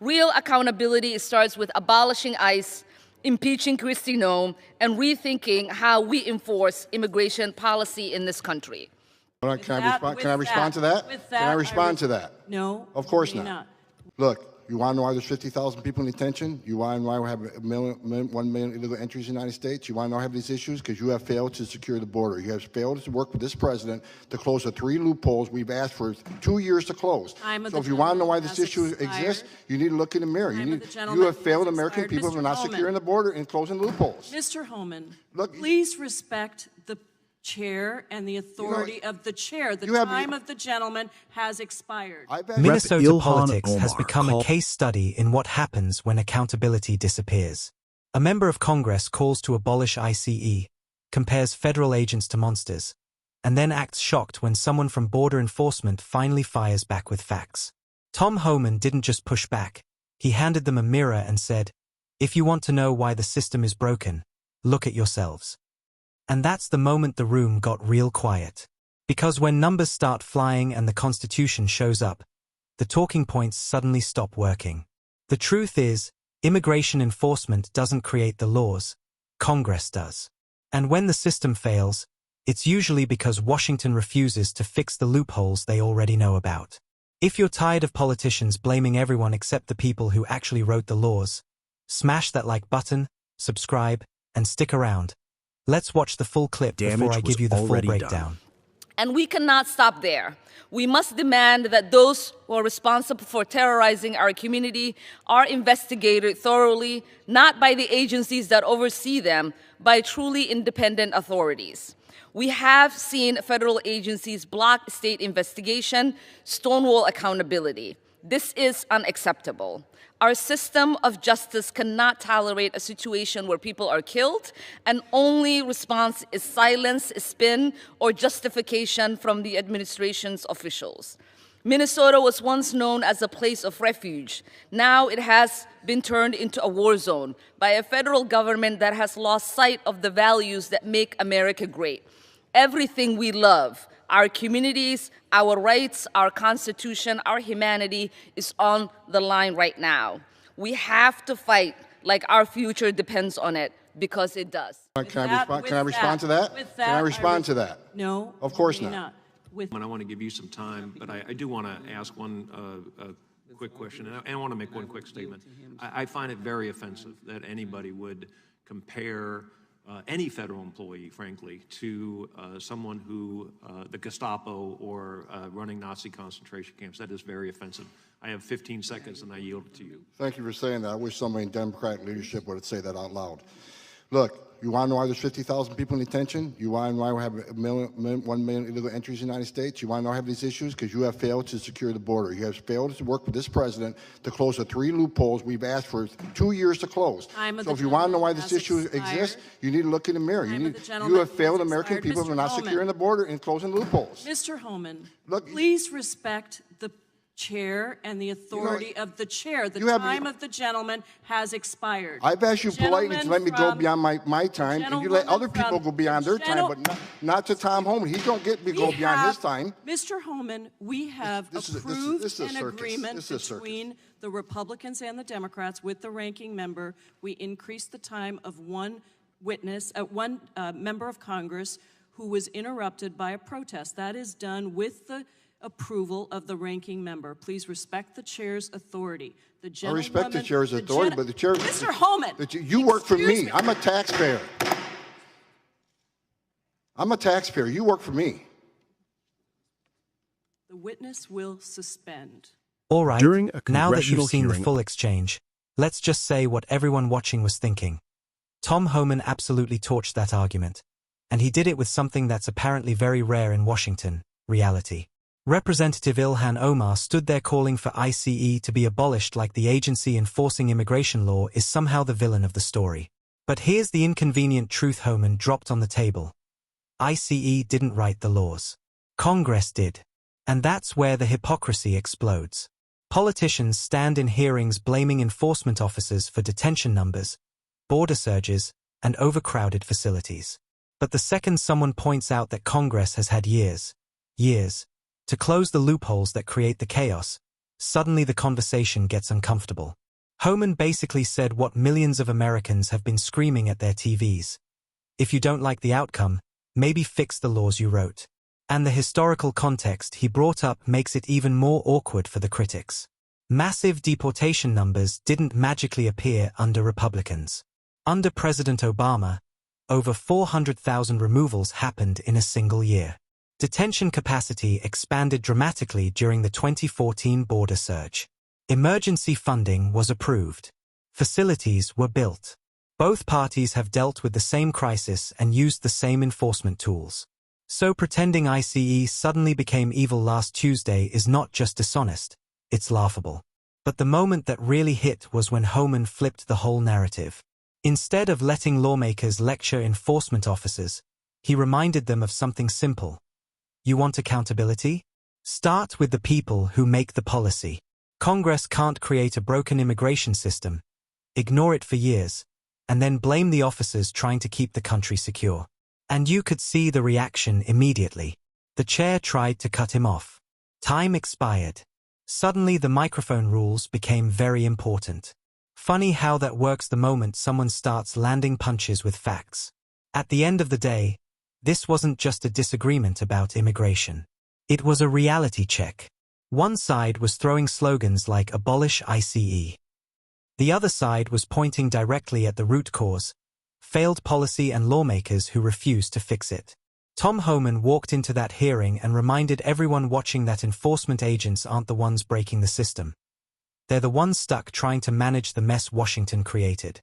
Real accountability starts with abolishing ICE, impeaching Kristi Noem, and rethinking how we enforce immigration policy in this country. Can I respond to that? Can I respond to that? No. Of course not. Look, you want to know why there's 50,000 people in detention? You want to know why we have 1 million illegal entries in the United States? You want to know why we have these issues? Because you have failed to secure the border. You have failed to work with this president to close the 3 loopholes we've asked for 2 years to close. So if you want to know why this issue exists, you need to look in the mirror. You have failed American people for not securing the border and closing loopholes. Mr. Homan, please respect the chair and the authority of the chair. The time of the gentleman has expired. Minnesota Ilhan politics has Omar become a case study in what happens when accountability disappears. A member of Congress calls to abolish ICE, compares federal agents to monsters, and then acts shocked when someone from border enforcement finally fires back with facts. Tom Homan didn't just push back. He handed them a mirror and said, "If you want to know why the system is broken, look at yourselves." And that's the moment the room got real quiet. Because when numbers start flying and the Constitution shows up, the talking points suddenly stop working. The truth is, immigration enforcement doesn't create the laws, Congress does. And when the system fails, it's usually because Washington refuses to fix the loopholes they already know about. If you're tired of politicians blaming everyone except the people who actually wrote the laws, smash that like button, subscribe, and stick around. Let's watch the full clip before I give you the full breakdown. And we cannot stop there. We must demand that those who are responsible for terrorizing our community are investigated thoroughly, not by the agencies that oversee them, by truly independent authorities. We have seen federal agencies block state investigation, stonewall accountability. This is unacceptable. Our system of justice cannot tolerate a situation where people are killed and only response is silence, spin, or justification from the administration's officials. Minnesota was once known as a place of refuge. Now it has been turned into a war zone by a federal government that has lost sight of the values that make America great. Everything we love, our communities, our rights, our Constitution, our humanity is on the line right now. We have to fight like our future depends on it, because it does. Can I respond to that? Can I respond to that? No. Of course not. I want to give you some time, but I do want to ask one quick question, and I want to make one quick statement. I find it very offensive that anybody would compare any federal employee, frankly, to someone who, the Gestapo or running Nazi concentration camps. That is very offensive. I have 15 seconds and I yield it to you. Thank you for saying that. I wish somebody in Democratic leadership would say that out loud. Look, you want to know why there's 50,000 people in detention? You want to know why we have 1 million illegal entries in the United States? You want to know why we have these issues? Because you have failed to secure the border. You have failed to work with this president to close the 3 loopholes we've asked for 2 years to close. So if you want to know why this issue exists, you need to look in the mirror. You have failed American people for not securing the border and closing loopholes. Mr. Homan, please respect the chair and the authority of the chair. The time of the gentleman has expired. I've asked you politely to let me go beyond my time, and you let other people go beyond their time, but not to Tom Homan. He don't get to go beyond his time. Mr. Homan, we have approved an agreement between the Republicans and the Democrats with the ranking member. We increased the time of one witness, one member of Congress who was interrupted by a protest. That is done with the approval of the ranking member. Please respect the chair's authority. I respect the chair's authority, but the chair... Mr. Homan! You work for me. I'm a taxpayer. I'm a taxpayer. You work for me. The witness will suspend. All right, now that you've seen the full exchange, let's just say what everyone watching was thinking. Tom Homan absolutely torched that argument. And he did it with something that's apparently very rare in Washington, reality. Representative Ilhan Omar stood there calling for ICE to be abolished like the agency enforcing immigration law is somehow the villain of the story. But here's the inconvenient truth Homan dropped on the table. ICE didn't write the laws. Congress did. And that's where the hypocrisy explodes. Politicians stand in hearings blaming enforcement officers for detention numbers, border surges, and overcrowded facilities. But the second someone points out that Congress has had years, to close the loopholes that create the chaos, Suddenly the conversation gets uncomfortable. Homan basically said what millions of Americans have been screaming at their TVs. If you don't like the outcome, maybe fix the laws you wrote. And the historical context he brought up makes it even more awkward for the critics. Massive deportation numbers didn't magically appear under Republicans. Under President Obama, over 400,000 removals happened in a single year. Detention capacity expanded dramatically during the 2014 border surge. Emergency funding was approved. Facilities were built. Both parties have dealt with the same crisis and used the same enforcement tools. So pretending ICE suddenly became evil last Tuesday is not just dishonest, it's laughable. But the moment that really hit was when Homan flipped the whole narrative. Instead of letting lawmakers lecture enforcement officers, he reminded them of something simple. You want accountability? Start with the people who make the policy. Congress can't create a broken immigration system, ignore it for years, and then blame the officers trying to keep the country secure. And you could see the reaction immediately. The chair tried to cut him off. Time expired. Suddenly the microphone rules became very important. Funny how that works the moment someone starts landing punches with facts. At the end of the day, this wasn't just a disagreement about immigration. It was a reality check. One side was throwing slogans like "Abolish ICE." The other side was pointing directly at the root cause, failed policy and lawmakers who refused to fix it. Tom Homan walked into that hearing and reminded everyone watching that enforcement agents aren't the ones breaking the system. They're the ones stuck trying to manage the mess Washington created.